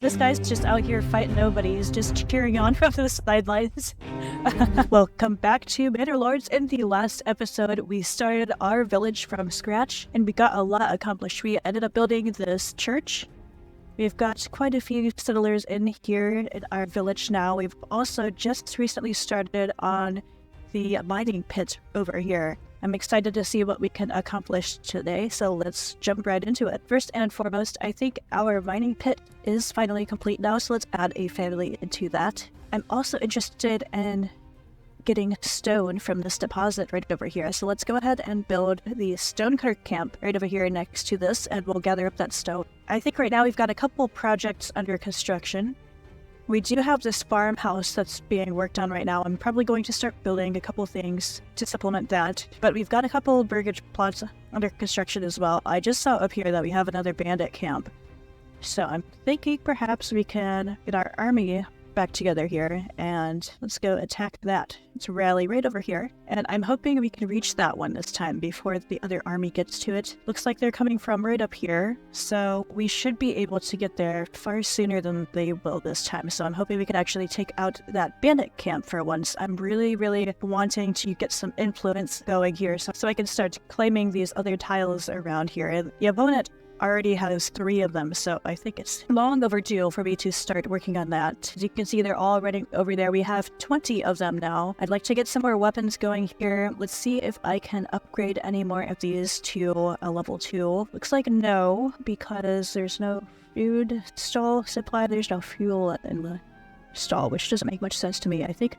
This guy's just out here fighting nobody. He's just cheering on from the sidelines. Welcome back to Manor Lords. In the last episode, we started our village from scratch, and we got a lot accomplished. We ended up building this church. We've got quite a few settlers in here in our village now. We've also just recently started on the mining pit over here. I'm excited to see what we can accomplish today, so let's jump right into it. First and foremost, I think our mining pit is finally complete now, so let's add a family into that. I'm also interested in getting stone from this deposit right over here, so let's go ahead and build the stonecutter camp right over here next to this, and we'll gather up that stone. I think right now we've got a couple projects under construction. We do have this farmhouse that's being worked on right now. I'm probably going to start building a couple things to supplement that. But we've got a couple burgage plots under construction as well. I just saw up here that we have another bandit camp. So I'm thinking perhaps we can get our army back together here and let's go attack that. Let's rally right over here. And I'm hoping we can reach that one this time before the other army gets to it. Looks like they're coming from right up here. So we should be able to get there far sooner than they will this time. So I'm hoping we can actually take out that bandit camp for once. I'm really wanting to get some influence going here so I can start claiming these other tiles around here. And the opponent already has 3 of them, so I think it's long overdue for me to start working on that. As you can see, they're all running over there. We have 20 of them now. I'd like to get some more weapons going here. Let's see if I can upgrade any more of these to a level 2. Looks like no, because there's no food stall supply. There's no fuel in the stall, which doesn't make much sense to me. I think,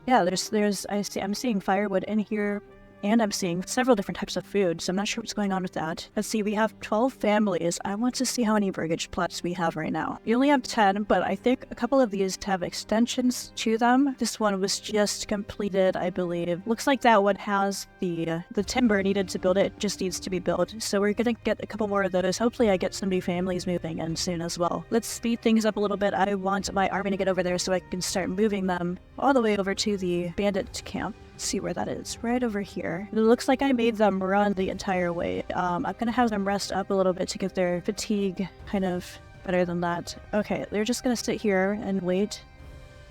yeah, I'm seeing firewood in here. And I'm seeing several different types of food, so I'm not sure what's going on with that. Let's see, we have 12 families. I want to see how many burgage plots we have right now. We only have 10, but I think a couple of these have extensions to them. This one was just completed, I believe. Looks like that one has the timber needed to build it. It just needs to be built. So we're gonna get a couple more of those. Hopefully I get some new families moving in soon as well. Let's speed things up a little bit. I want my army to get over there so I can start moving them all the way over to the bandit camp. See where that is, right over here. It looks like I made them run the entire way. I'm gonna have them rest up a little bit to get their fatigue kind of better than that. Okay, they're just gonna sit here and wait.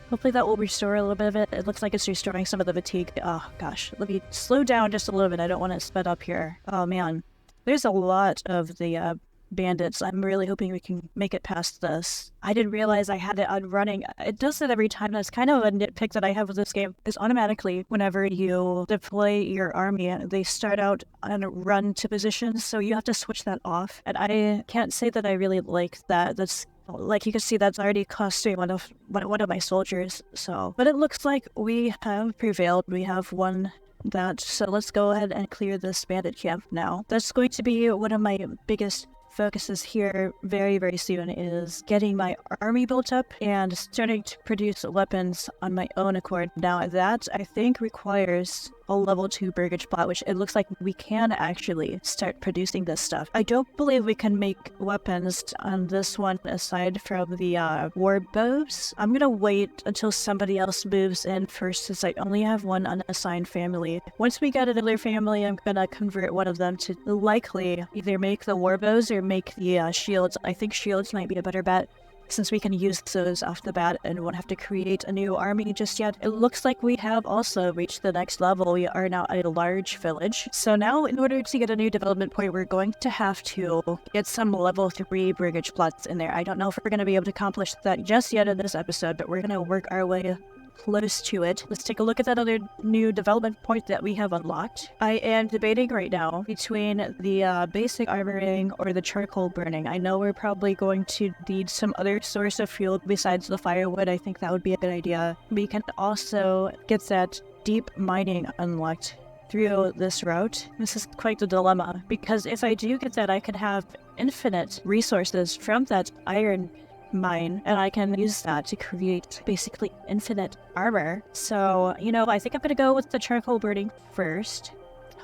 Hopefully that will restore a little bit of it. It looks like it's restoring some of the fatigue. Oh gosh, let me slow down just a little bit. I don't want to sped up here. Oh man, there's a lot of the bandits. I'm really hoping we can make it past this. I didn't realize I had it on running. It does it every time. That's kind of a nitpick that I have with this game, is automatically whenever you deploy your army, they start out on run to positions, so you have to switch that off. And I can't say that I really like that. That's like you can see that's already costing one of my soldiers. So, but it looks like we have prevailed. We have won that. So let's go ahead and clear this bandit camp now. That's going to be one of my biggest focuses here very soon, is getting my army built up and starting to produce weapons on my own accord. Now that I think requires a level 2 burgage plot, which it looks like we can actually start producing this stuff. I don't believe we can make weapons on this one aside from the war bows. I'm gonna wait until somebody else moves in first, since I only have one unassigned family. Once we get another family, I'm gonna convert one of them to likely either make the war bows or make the shields. I think shields might be a better bet, since we can use those off the bat and won't have to create a new army just yet. It looks like we have also reached the next level. We are now at a large village. So now, in order to get a new development point, we're going to have to get some level 3 burgage plots in there. I don't know if we're going to be able to accomplish that just yet in this episode, but we're going to work our way close to it. Let's take a look at that other new development point that we have unlocked. I am debating right now between the basic armoring or the charcoal burning. I know we're probably going to need some other source of fuel besides the firewood. I think that would be a good idea. We can also get that deep mining unlocked through this route. This is quite the dilemma, because if I do get that, I could have infinite resources from that iron mine, and I can use that to create basically infinite armor. So, you know, I think I'm gonna go with the charcoal burning first.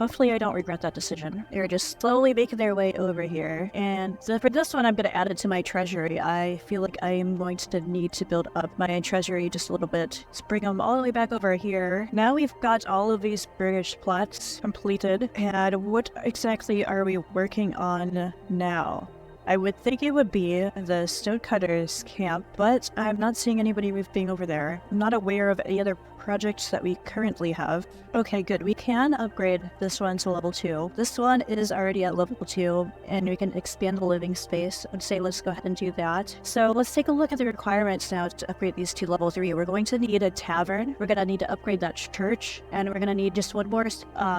Hopefully I don't regret that decision. They're just slowly making their way over here. And so for this one, I'm going to add it to my treasury. I feel like I am going to need to build up my treasury just a little bit. Let's bring them all the way back over here. Now we've got all of these British plots completed. And what exactly are we working on now? I would think it would be the stonecutters camp, but I'm not seeing anybody moving over there. I'm not aware of any other projects that we currently have. Okay, good. We can upgrade this one to level 2. This one is already at level 2, and we can expand the living space. I'd say let's go ahead and do that. So let's take a look at the requirements now to upgrade these to level 3. We're going to need a tavern. We're going to need to upgrade that church, and we're going to need just one more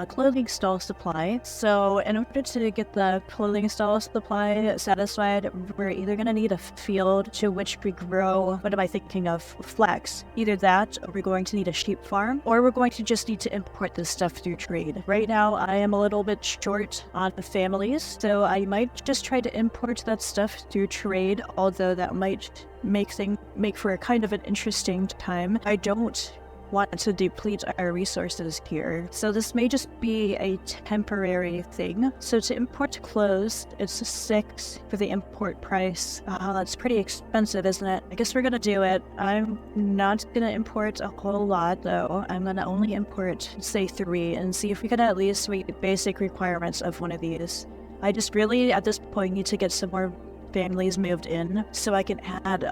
clothing stall supply. So in order to get the clothing stall supply satisfied, we're either going to need a field to which we grow, what am I thinking of? Flax. Either that, or we're going to need a sheep farm, or we're going to just need to import this stuff through trade. Right now, I am a little bit short on the families, so I might just try to import that stuff through trade, although that might make for a kind of an interesting time. I don't want to deplete our resources here, so this may just be a temporary thing. So to import clothes, it's 6 for the import price. That's pretty expensive, isn't it? I guess we're gonna do it. I'm not gonna import a whole lot though. I'm gonna only import, say, 3 and see if we can at least meet the basic requirements of one of these. I just really at this point need to get some more families moved in so I can add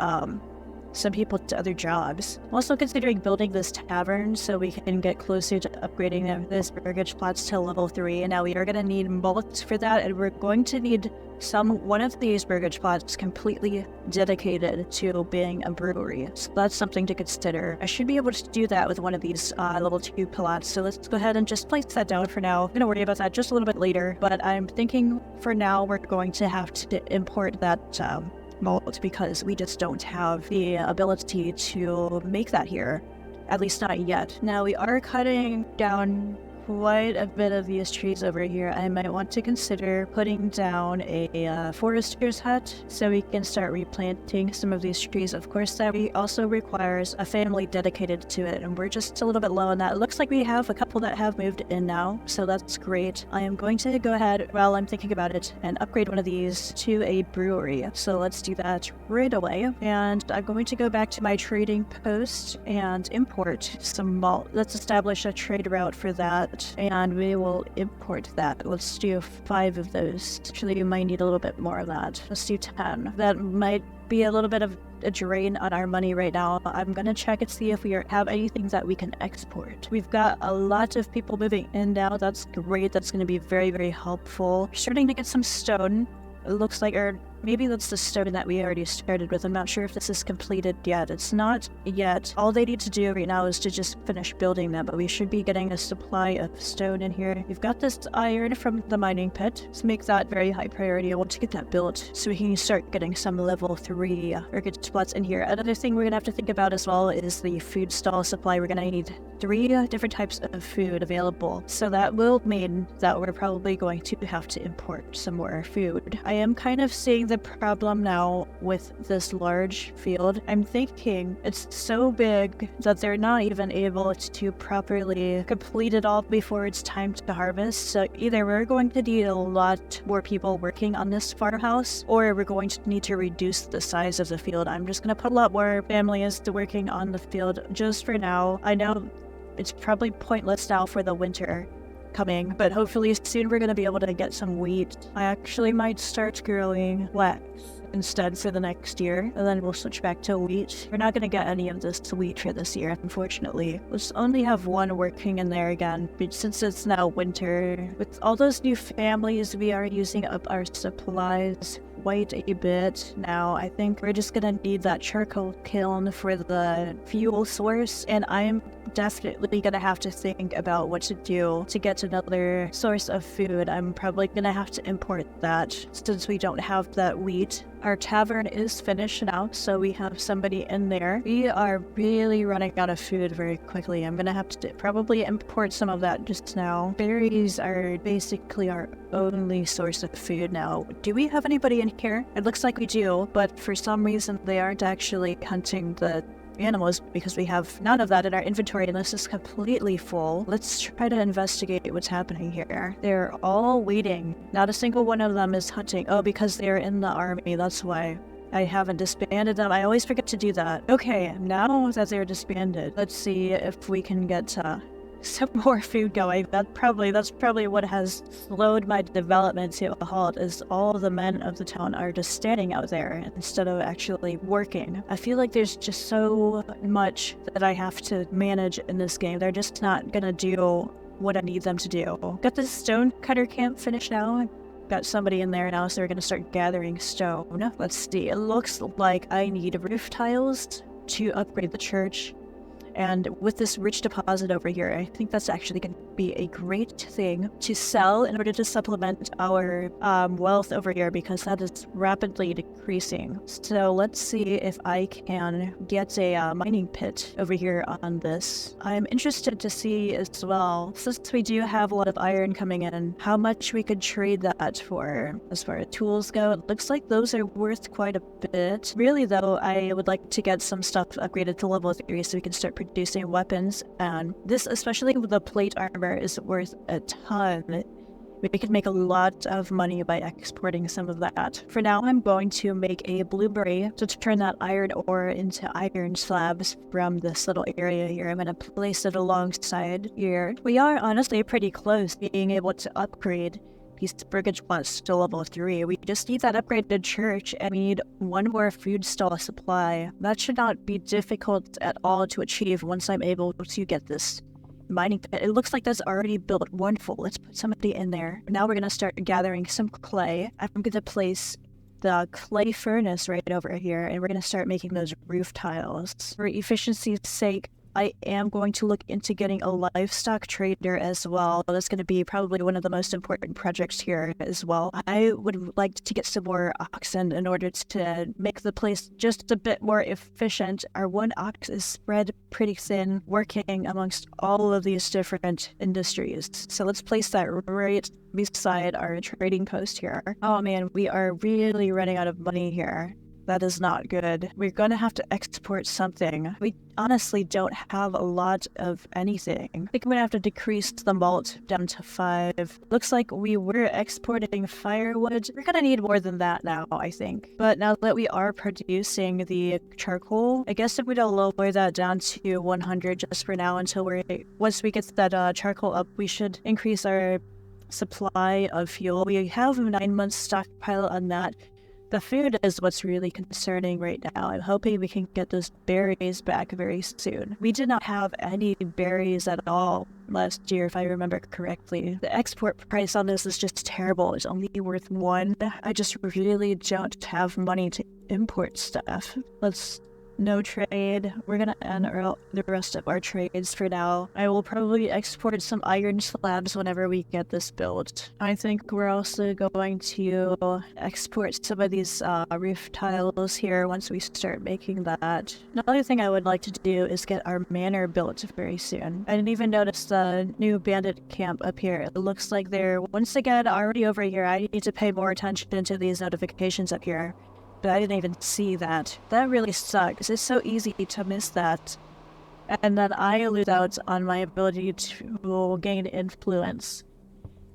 some people to other jobs. I'm also considering building this tavern so we can get closer to upgrading this burgage plots to level 3. And now we are going to need mulch for that, and we're going to need one of these burgage plots completely dedicated to being a brewery. So that's something to consider. I should be able to do that with one of these level 2 plots. So let's go ahead and just place that down for now. I'm going to worry about that just a little bit later, but I'm thinking for now we're going to have to import that malt because we just don't have the ability to make that here, at least not yet. Now we are cutting down quite a bit of these trees over here. I might want to consider putting down a forester's hut so we can start replanting some of these trees. Of course, that also requires a family dedicated to it, and we're just a little bit low on that. It looks like we have a couple that have moved in now, so that's great. I am going to go ahead, while I'm thinking about it, and upgrade one of these to a brewery. So let's do that right away. And I'm going to go back to my trading post and import some malt. Let's establish a trade route for that, and we will import that. Let's do 5 of those. Actually, you might need a little bit more of that. Let's do 10. That might be a little bit of a drain on our money right now. I'm gonna check and see if we have anything that we can export. We've got a lot of people moving in now. That's great. That's gonna be very, very helpful. We're starting to get some stone. It looks like, or maybe that's the stone that we already started with. I'm not sure if this is completed yet. It's not yet. All they need to do right now is to just finish building them, but we should be getting a supply of stone in here. We've got this iron from the mining pit. Let's make that very high priority. I want to get that built so we can start getting some level 3 burgage plots in here. Another thing we're gonna have to think about as well is the food stall supply. We're gonna need 3 different types of food available. So that will mean that we're probably going to have to import some more food. I am kind of seeing the problem now with this large field. I'm thinking it's so big that they're not even able to properly complete it all before it's time to harvest. So either we're going to need a lot more people working on this farmhouse, or we're going to need to reduce the size of the field. I'm just going to put a lot more families to working on the field just for now. I know it's probably pointless now for the winter coming, but hopefully soon we're going to be able to get some wheat. I actually might start growing flax instead for the next year, and then we'll switch back to wheat. We're not going to get any of this wheat for this year, unfortunately. Let's only have one working in there again, but since it's now winter, with all those new families, we are using up our supplies quite a bit now. I think we're just gonna need that charcoal kiln for the fuel source, and I'm definitely gonna have to think about what to do to get another source of food. I'm probably gonna have to import that since we don't have that wheat. Our tavern is finished now, so we have somebody in there. We are really running out of food very quickly. I'm gonna have to probably import some of that just now. Berries are basically our only source of food now. Do we have anybody in here? It looks like we do, but for some reason they aren't actually hunting the animals because we have none of that in our inventory and this is completely full. Let's try to investigate what's happening here. They're all waiting. Not a single one of them is hunting. Oh, because they're in the army. That's why I haven't disbanded them. I always forget to do that. Okay, now that they're disbanded, let's see if we can get some more food going. That's probably what has slowed my development to a halt, is all the men of the town are just standing out there instead of actually working. I feel like there's just so much that I have to manage in this game. They're just not gonna do what I need them to do. Got this stone cutter camp finished now. Got somebody in there now, so we're gonna start gathering stone. Let's see, it looks like I need roof tiles to upgrade the church. And with this rich deposit over here, I think that's actually going to be a great thing to sell in order to supplement our wealth over here, because that is rapidly decreasing. So let's see if I can get a mining pit over here on this. I'm interested to see as well, since we do have a lot of iron coming in, how much we could trade that for. As far as tools go, it looks like those are worth quite a bit. Really though, I would like to get some stuff upgraded to level 3 so we can start producing weapons, and this, especially with the plate armor, is worth a ton. We could make a lot of money by exporting some of that. For now, I'm going to make a blueberry to turn that iron ore into iron slabs from this little area here. I'm going to place it alongside here. We are honestly pretty close being able to upgrade these brigade plots to level 3. We just need that upgraded church, and we need one more food stall supply. That should not be difficult at all to achieve once I'm able to get this mining pit. It looks like that's already built. Wonderful. Let's put somebody in there. Now we're going to start gathering some clay. I'm going to place the clay furnace right over here, and we're going to start making those roof tiles. For efficiency's sake, I am going to look into getting a livestock trader as well. That's going to be probably one of the most important projects here as well. I would like to get some more oxen in order to make the place just a bit more efficient. Our one ox is spread pretty thin, working amongst all of these different industries. So let's place that right beside our trading post here. Oh man, we are really running out of money here. That is not good. We're going to have to export something. We honestly don't have a lot of anything. I think I'm going to have to decrease the malt down to 5. Looks like we were exporting firewood. We're going to need more than that now, I think. But now that we are producing the charcoal, I guess if we don't lower that down to 100 just for now until once we get that charcoal up, we should increase our supply of fuel. We have a 9 month stockpile on that. The food is what's really concerning right now. I'm hoping we can get those berries back very soon. We did not have any berries at all last year, if I remember correctly. The export price on this is just terrible. It's only worth 1. I just really don't have money to import stuff. No trade. We're gonna end the rest of our trades for now. I will probably export some iron slabs whenever we get this built. I think we're also going to export some of these roof tiles here once we start making that. Another thing I would like to do is get our manor built very soon. I didn't even notice the new bandit camp up here. It looks like they're once again already over here. I need to pay more attention to these notifications up here. But I didn't even see that. That really sucks. It's so easy to miss that. And then I lose out on my ability to gain influence.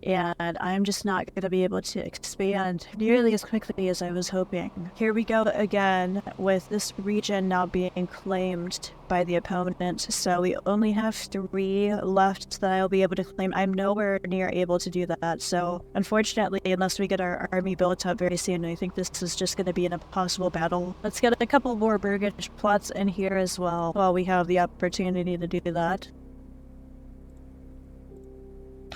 And I'm just not going to be able to expand nearly as quickly as I was hoping. Here we go again with this region now being claimed by the opponent. So we only have 3 left that I'll be able to claim. I'm nowhere near able to do that. So unfortunately, unless we get our army built up very soon, I think this is just going to be an impossible battle. Let's get a couple more brigade plots in here as well while we have the opportunity to do that.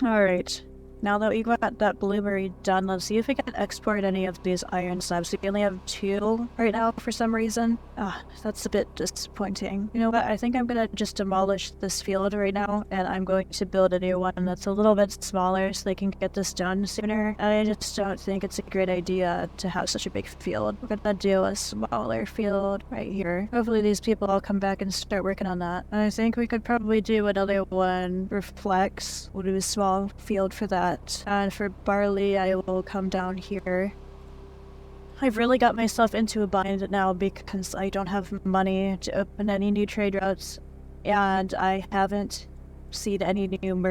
Alright. Now that we got that blueberry done, let's see if we can export any of these iron slabs. We only have 2 right now for some reason. That's a bit disappointing. You know what? I think I'm gonna just demolish this field right now, and I'm going to build a new one that's a little bit smaller so they can get this done sooner. And I just don't think it's a great idea to have such a big field. We're gonna do a smaller field right here. Hopefully these people will come back and start working on that. And I think we could probably do another one for flex. We'll do a small field for that. And for barley, I will come down here. I've really got myself into a bind now because I don't have money to open any new trade routes, and I haven't seen any new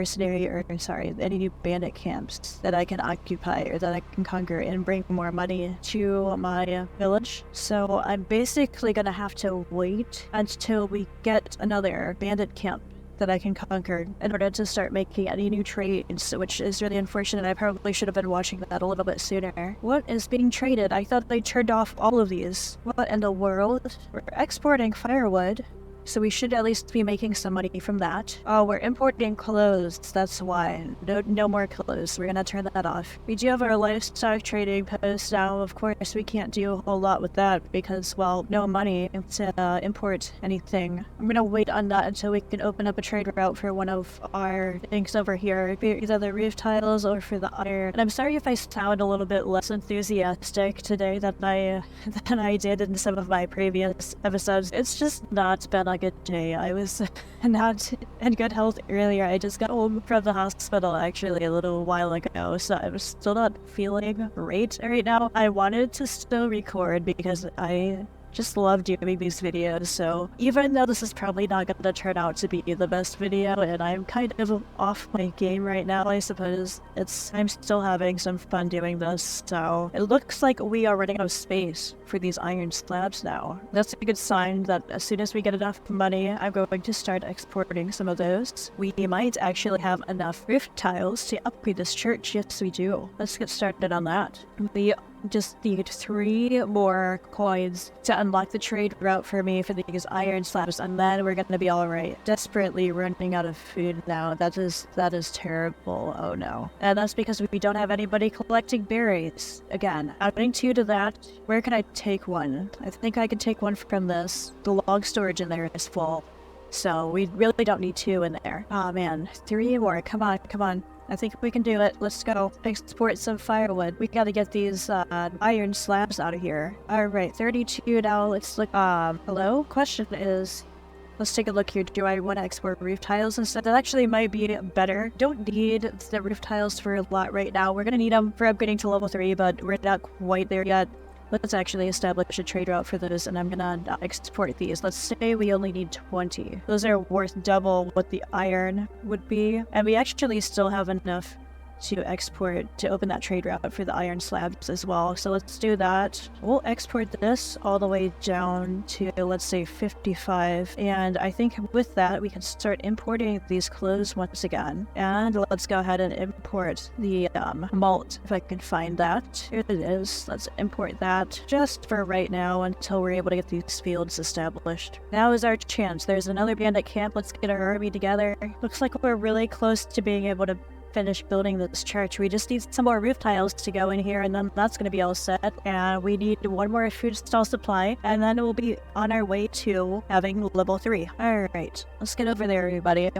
any new bandit camps that I can occupy or that I can conquer and bring more money to my village. So I'm basically gonna have to wait until we get another bandit camp that I can conquer in order to start making any new trades, which is really unfortunate. I probably should have been watching that a little bit sooner. What is being traded? I thought they turned off all of these. What in the world? We're exporting firewood, so we should at least be making some money from that. Oh, we're importing clothes. That's why. No more clothes. We're gonna turn that off. We do have our livestock trading post now. Of course, we can't do a whole lot with that because, well, no money to import anything. I'm gonna wait on that until we can open up a trade route for one of our things over here. Either the roof tiles or for the iron. And I'm sorry if I sound a little bit less enthusiastic today than I did in some of my previous episodes. It's just not been a good day. I was not in good health earlier. I just got home from the hospital actually a little while ago, so I'm still not feeling great right now. I wanted to still record because I just love doing these videos, so even though this is probably not going to turn out to be the best video and I'm kind of off my game right now, I suppose, I'm still having some fun doing this. So it looks like we are running out of space for these iron slabs now. That's a good sign that as soon as we get enough money, I'm going to start exporting some of those. We might actually have enough roof tiles to upgrade this church. Yes, we do. Let's get started on that. We just need 3 more coins to unlock the trade route for me for these iron slabs, and then we're gonna be alright. Desperately running out of food now. That is terrible. Oh no. And that's because we don't have anybody collecting berries. Again, adding 2 to that. Where can I take one? I think I can take one from this. The log storage in there is full, so we really don't need 2 in there. Oh man, 3 more. Come on. I think we can do it. Let's go export some firewood. We gotta get these iron slabs out of here. Alright, 32 now. Let's look. Hello? Question is, let's take a look here. Do I want to export roof tiles instead? That actually might be better. Don't need the roof tiles for a lot right now. We're gonna need them for upgrading to level 3, but we're not quite there yet. Let's actually establish a trade route for those, and I'm gonna export these. Let's say we only need 20. Those are worth double what the iron would be, and we actually still have enough to export to open that trade route for the iron slabs as well. So let's do that. We'll export this all the way down to, let's say, 55. And I think with that, we can start importing these clothes once again. And let's go ahead and import the malt, if I can find that. Here it is. Let's import that just for right now until we're able to get these fields established. Now is our chance. There's another bandit camp. Let's get our army together. Looks like we're really close to being able to finish building this church. We just need some more roof tiles to go in here, and then that's going to be all set. And we need 1 more food stall supply, and then we'll be on our way to having level 3. Alright, let's get over there, everybody.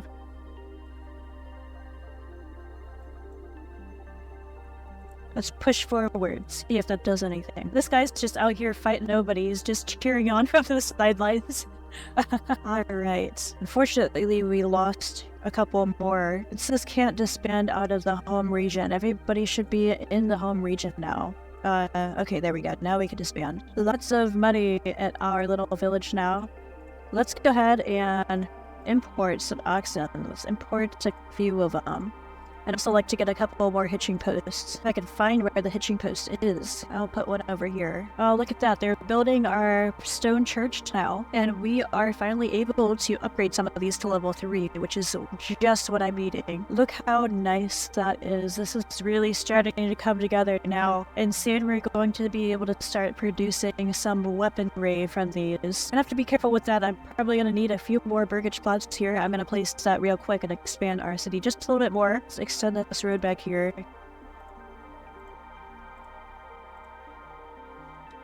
Let's push forward, see if that does anything. This guy's just out here fighting nobody. He's just cheering on from the sidelines. Alright. Unfortunately, we lost a couple more. It says can't disband out of the home region. Everybody should be in the home region now. Okay, there we go. Now we can disband. Lots of money at our little village now. Let's go ahead and import some oxen. Let's import a few of them. I'd also like to get a couple more hitching posts. If I can find where the hitching post is, I'll put one over here. Oh, look at that. They're building our stone church now, and we are finally able to upgrade some of these to level 3, which is just what I'm needing. Look how nice that is. This is really starting to come together now, and soon we're going to be able to start producing some weaponry from these. I have to be careful with that. I'm probably going to need a few more burgage plots here. I'm going to place that real quick and expand our city just a little bit more. Let's extend this road back here.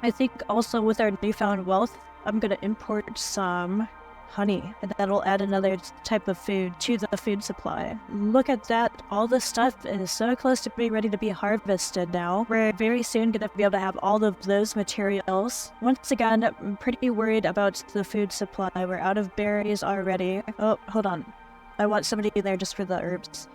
I think also with our newfound wealth, I'm going to import some honey, and that'll add another type of food to the food supply. Look at that. All this stuff is so close to being ready to be harvested now. We're very soon going to be able to have all of those materials. Once again, I'm pretty worried about the food supply. We're out of berries already. Oh, hold on. I want somebody in there just for the herbs.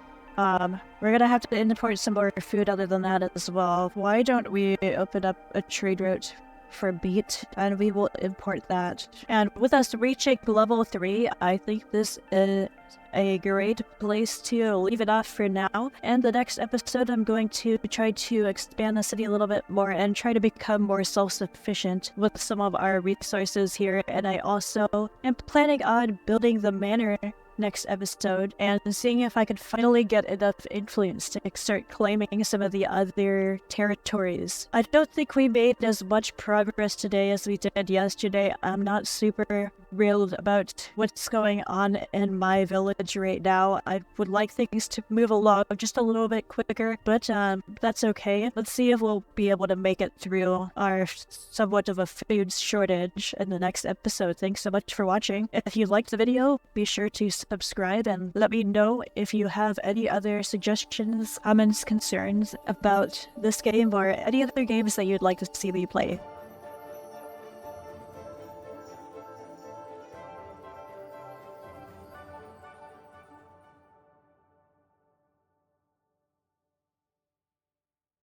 We're gonna have to import some more food other than that as well. Why don't we open up a trade route for beet, and we will import that. And with us reaching level 3, I think this is a great place to leave it off for now. And the next episode, I'm going to try to expand the city a little bit more and try to become more self-sufficient with some of our resources here. And I also am planning on building the manor next episode and seeing if I could finally get enough influence to start claiming some of the other territories. I don't think we made as much progress today as we did yesterday. I'm not super thrilled about what's going on in my village right now. I would like things to move along just a little bit quicker, but that's okay. Let's see if we'll be able to make it through our somewhat of a food shortage in the next episode. Thanks so much for watching. If you liked the video, be sure to subscribe and let me know if you have any other suggestions, comments, concerns about this game or any other games that you'd like to see me play.